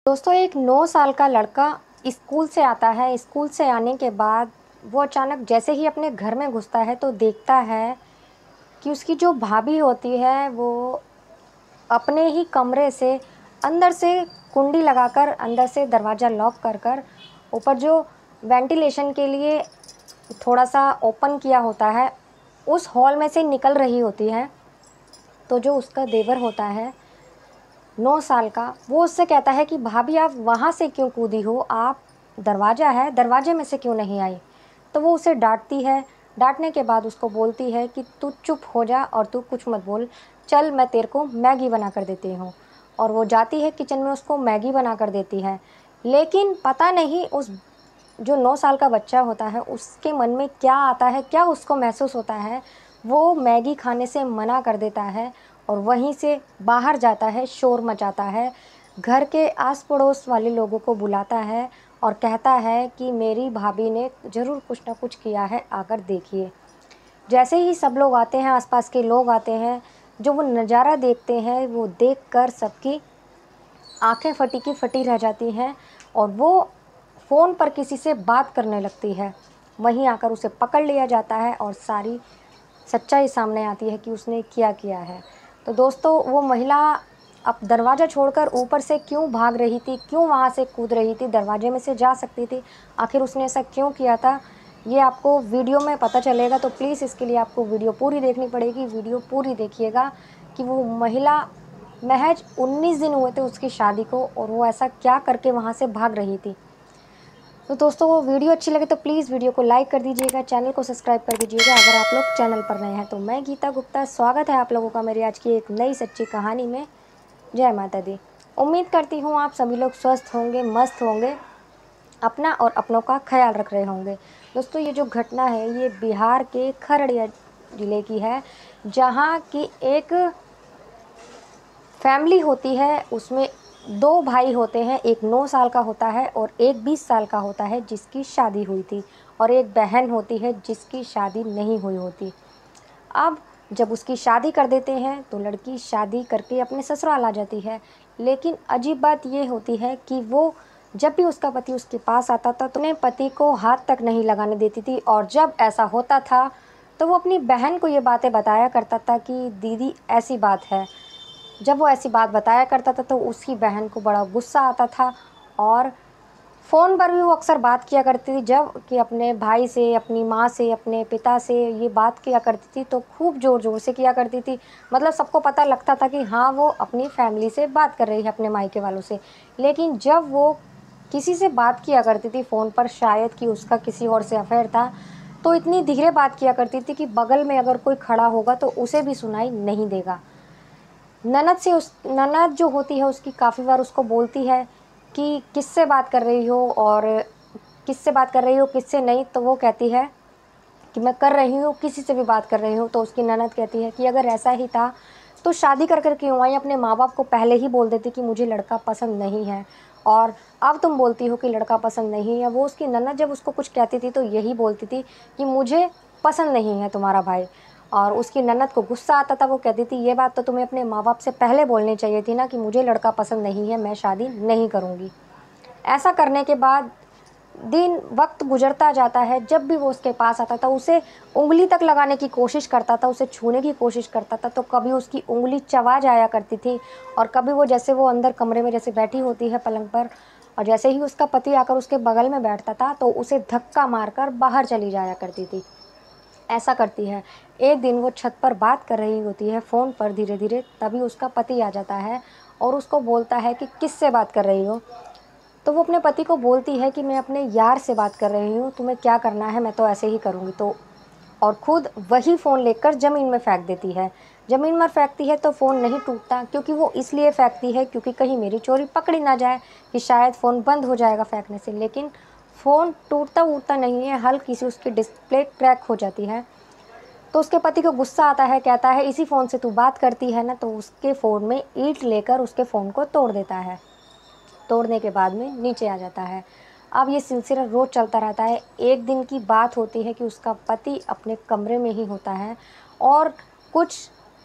दोस्तों एक 9 साल का लड़का स्कूल से आता है। स्कूल से आने के बाद वो अचानक जैसे ही अपने घर में घुसता है तो देखता है कि उसकी जो भाभी होती है वो अपने ही कमरे से अंदर से कुंडी लगाकर अंदर से दरवाज़ा लॉक कर कर ऊपर जो वेंटिलेशन के लिए थोड़ा सा ओपन किया होता है उस हॉल में से निकल रही होती है। तो जो उसका देवर होता है 9 साल का, वो उससे कहता है कि भाभी आप वहाँ से क्यों कूदी हो? आप दरवाज़ा है, दरवाजे में से क्यों नहीं आई? तो वो उसे डाँटती है। डाँटने के बाद उसको बोलती है कि तू चुप हो जा और तू कुछ मत बोल। चल मैं तेरे को मैगी बना कर देती हूँ। और वो जाती है किचन में उसको मैगी बना कर देती है। लेकिन पता नहीं उस जो 9 साल का बच्चा होता है उसके मन में क्या आता है, क्या उसको महसूस होता है, वो मैगी खाने से मना कर देता है और वहीं से बाहर जाता है, शोर मचाता है, घर के आस पड़ोस वाले लोगों को बुलाता है और कहता है कि मेरी भाभी ने ज़रूर कुछ ना कुछ किया है, आकर देखिए। जैसे ही सब लोग आते हैं, आसपास के लोग आते हैं, जो वो नज़ारा देखते हैं वो देखकर सबकी आंखें फटी की फटी रह जाती हैं और वो फ़ोन पर किसी से बात करने लगती है। वहीं आकर उसे पकड़ लिया जाता है और सारी सच्चाई सामने आती है कि उसने क्या किया है। तो दोस्तों वो महिला अब दरवाज़ा छोड़कर ऊपर से क्यों भाग रही थी, क्यों वहाँ से कूद रही थी, दरवाजे में से जा सकती थी, आखिर उसने ऐसा क्यों किया था, ये आपको वीडियो में पता चलेगा। तो प्लीज़ इसके लिए आपको वीडियो पूरी देखनी पड़ेगी। वीडियो पूरी देखिएगा कि वो महिला महज 19 दिन हुए थे उसकी शादी को और वो ऐसा क्या करके वहाँ से भाग रही थी। तो दोस्तों वो वीडियो अच्छी लगे तो प्लीज़ वीडियो को लाइक कर दीजिएगा, चैनल को सब्सक्राइब कर दीजिएगा अगर आप लोग चैनल पर नए हैं। तो मैं गीता गुप्ता, स्वागत है आप लोगों का मेरी आज की एक नई सच्ची कहानी में। जय माता दी। उम्मीद करती हूँ आप सभी लोग स्वस्थ होंगे, मस्त होंगे, अपना और अपनों का ख्याल रख रहे होंगे। दोस्तों ये जो घटना है ये बिहार के खगड़िया ज़िले की है, जहाँ की एक फैमिली होती है। उसमें 2 भाई होते हैं, एक 9 साल का होता है और एक 20 साल का होता है जिसकी शादी हुई थी, और एक बहन होती है जिसकी शादी नहीं हुई होती। अब जब उसकी शादी कर देते हैं तो लड़की शादी करके अपने ससुराल आ जाती है। लेकिन अजीब बात ये होती है कि वो जब भी उसका पति उसके पास आता था तो अपने पति को हाथ तक नहीं लगाने देती थी, और जब ऐसा होता था तो वो अपनी बहन को ये बातें बताया करता था कि दीदी ऐसी बात है। जब वो ऐसी बात बताया करता था तो उसकी बहन को बड़ा गुस्सा आता था, और फ़ोन पर भी वो अक्सर बात किया करती थी। जब कि अपने भाई से, अपनी माँ से, अपने पिता से ये बात किया करती थी तो खूब ज़ोर-ज़ोर से किया करती थी। मतलब सबको पता लगता था कि हाँ, वो अपनी फैमिली से बात कर रही है, अपने मायके वालों से। लेकिन जब वो किसी से बात किया करती थी फ़ोन पर, शायद कि उसका किसी और से अफ़ेयर था, तो इतनी धीरे बात किया करती थी कि बगल में अगर कोई खड़ा होगा तो उसे भी सुनाई नहीं देगा। ननद जो होती है उसकी काफ़ी बार उसको बोलती है कि किससे बात कर रही हो, और किससे बात कर रही हो, किससे नहीं। तो वो कहती है कि मैं कर रही हूँ, किसी से भी बात कर रही हूँ। तो उसकी ननद कहती है कि अगर ऐसा ही था तो शादी कर कर क्यों आई? अपने माँ बाप को पहले ही बोल देती कि मुझे लड़का पसंद नहीं है, और अब तुम बोलती हो कि लड़का पसंद नहीं है। वो उसकी ननद जब उसको कुछ कहती थी तो यही बोलती थी कि मुझे पसंद नहीं है तुम्हारा भाई। और उसकी ननद को गुस्सा आता था। वो कहती थी ये बात तो तुम्हें अपने माँ बाप से पहले बोलनी चाहिए थी ना कि मुझे लड़का पसंद नहीं है, मैं शादी नहीं करूँगी। ऐसा करने के बाद दिन वक्त गुजरता जाता है। जब भी वो उसके पास आता था उसे उंगली तक लगाने की कोशिश करता था, उसे छूने की कोशिश करता था तो कभी उसकी उंगली चबा जाया करती थी, और कभी वो जैसे वो अंदर कमरे में जैसे बैठी होती है पलंग पर, और जैसे ही उसका पति आकर उसके बगल में बैठता था तो उसे धक्का मारकर बाहर चली जाया करती थी। ऐसा करती है। एक दिन वो छत पर बात कर रही होती है फ़ोन पर धीरे धीरे, तभी उसका पति आ जाता है और उसको बोलता है कि किससे बात कर रही हो? तो वो अपने पति को बोलती है कि मैं अपने यार से बात कर रही हूँ, तुम्हें क्या करना है, मैं तो ऐसे ही करूँगी। तो और खुद वही फ़ोन लेकर ज़मीन में फेंक देती है। ज़मीन में फेंकती है तो फ़ोन नहीं टूटता, क्योंकि वो इसलिए फेंकती है क्योंकि कहीं मेरी चोरी पकड़ी ना जाए, कि शायद फ़ोन बंद हो जाएगा फेंकने से। लेकिन फ़ोन टूटता-वूटता नहीं है, हल्की सी उसकी डिस्प्ले क्रैक हो जाती है। तो उसके पति को गुस्सा आता है, कहता है इसी फ़ोन से तू बात करती है ना, तो उसके फ़ोन में ईंट लेकर उसके फ़ोन को तोड़ देता है। तोड़ने के बाद में नीचे आ जाता है। अब ये सिलसिला रोज़ चलता रहता है। एक दिन की बात होती है कि उसका पति अपने कमरे में ही होता है और कुछ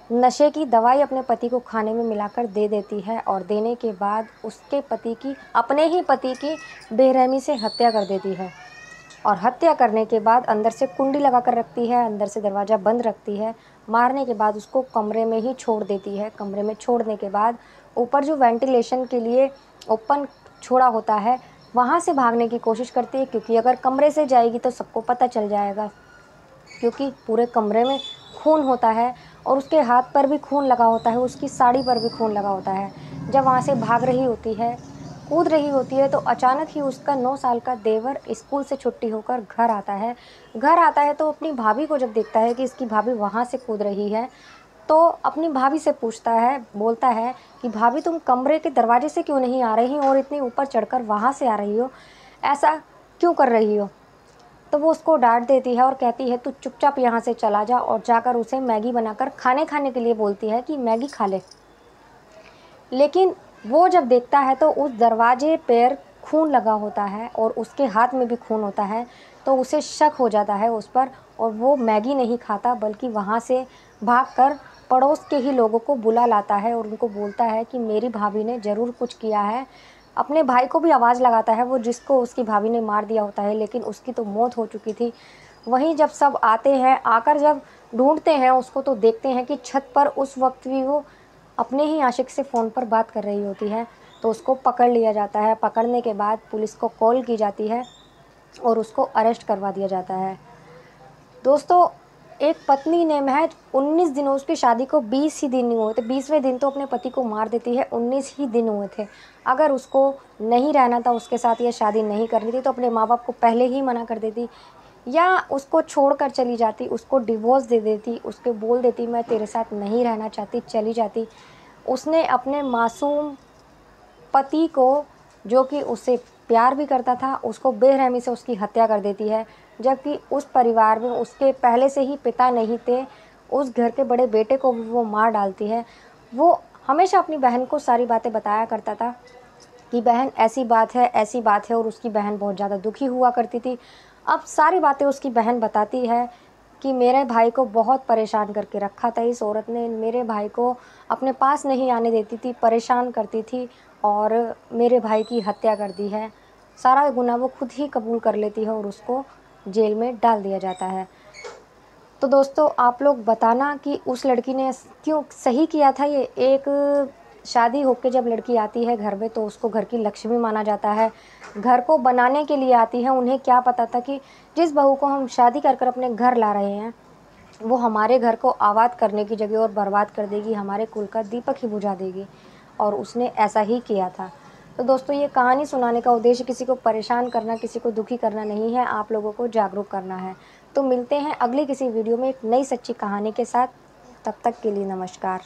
नशे की दवाई अपने पति को खाने में मिलाकर दे देती है और देने के बाद उसके पति की, अपने ही पति की बेरहमी से हत्या कर देती है। और हत्या करने के बाद अंदर से कुंडी लगा कर रखती है, अंदर से दरवाज़ा बंद रखती है। मारने के बाद उसको कमरे में ही छोड़ देती है। कमरे में छोड़ने के बाद ऊपर जो वेंटिलेशन के लिए ओपन छोड़ा होता है, वहाँ से भागने की कोशिश करती है, क्योंकि अगर कमरे से जाएगी तो सबको पता चल जाएगा, क्योंकि पूरे कमरे में खून होता है और उसके हाथ पर भी खून लगा होता है, उसकी साड़ी पर भी खून लगा होता है। जब वहाँ से भाग रही होती है, कूद रही होती है, तो अचानक ही उसका 9 साल का देवर स्कूल से छुट्टी होकर घर आता है। घर आता है तो अपनी भाभी को जब देखता है कि इसकी भाभी वहाँ से कूद रही है, तो अपनी भाभी से पूछता है, बोलता है कि भाभी तुम कमरे के दरवाजे से क्यों नहीं आ रही और इतनी ऊपर चढ़कर वहाँ से आ रही हो, ऐसा क्यों कर रही हो। तो वो उसको डांट देती है और कहती है तू चुपचाप यहाँ से चला जा, और जाकर उसे मैगी बनाकर खाने के लिए बोलती है कि मैगी खा ले। लेकिन वो जब देखता है तो उस दरवाजे पर खून लगा होता है और उसके हाथ में भी खून होता है, तो उसे शक हो जाता है उस पर, और वो मैगी नहीं खाता बल्कि वहाँ से भागकर पड़ोस के ही लोगों को बुला लाता है और उनको बोलता है कि मेरी भाभी ने ज़रूर कुछ किया है। अपने भाई को भी आवाज़ लगाता है, वो जिसको उसकी भाभी ने मार दिया होता है, लेकिन उसकी तो मौत हो चुकी थी। वहीं जब सब आते हैं, आकर जब ढूंढते हैं उसको, तो देखते हैं कि छत पर उस वक्त भी वो अपने ही आशिक से फ़ोन पर बात कर रही होती है। तो उसको पकड़ लिया जाता है। पकड़ने के बाद पुलिस को कॉल की जाती है और उसको अरेस्ट करवा दिया जाता है। दोस्तों, एक पत्नी ने महज 19 दिनों, उसकी शादी को 20 ही दिन नहीं हुए थे, 20वें दिन तो अपने पति को मार देती है, 19 ही दिन हुए थे। अगर उसको नहीं रहना था, उसके साथ ये शादी नहीं करनी थी, तो अपने माँ बाप को पहले ही मना कर देती, या उसको छोड़कर चली जाती, उसको डिवोर्स दे देती, उसके बोल देती मैं तेरे साथ नहीं रहना चाहती, चली जाती। उसने अपने मासूम पति को, जो कि उससे प्यार भी करता था, उसको बेरहमी से उसकी हत्या कर देती है। जबकि उस परिवार में उसके पहले से ही पिता नहीं थे, उस घर के बड़े बेटे को भी वो मार डालती है। वो हमेशा अपनी बहन को सारी बातें बताया करता था कि बहन ऐसी बात है, ऐसी बात है, और उसकी बहन बहुत ज़्यादा दुखी हुआ करती थी। अब सारी बातें उसकी बहन बताती है कि मेरे भाई को बहुत परेशान करके रखा था इस औरत ने, मेरे भाई को अपने पास नहीं आने देती थी, परेशान करती थी और मेरे भाई की हत्या कर दी है। सारा गुनाह वो खुद ही कबूल कर लेती है और उसको जेल में डाल दिया जाता है। तो दोस्तों, आप लोग बताना कि उस लड़की ने क्यों सही किया था ये। एक शादी होके जब लड़की आती है घर में, तो उसको घर की लक्ष्मी माना जाता है, घर को बनाने के लिए आती है। उन्हें क्या पता था कि जिस बहू को हम शादी कर कर अपने घर ला रहे हैं, वो हमारे घर को आबाद करने की जगह और बर्बाद कर देगी, हमारे कुल का दीपक ही बुझा देगी। और उसने ऐसा ही किया था। तो दोस्तों, ये कहानी सुनाने का उद्देश्य किसी को परेशान करना, किसी को दुखी करना नहीं है, आप लोगों को जागरूक करना है। तो मिलते हैं अगली किसी वीडियो में एक नई सच्ची कहानी के साथ। तब तक के लिए नमस्कार।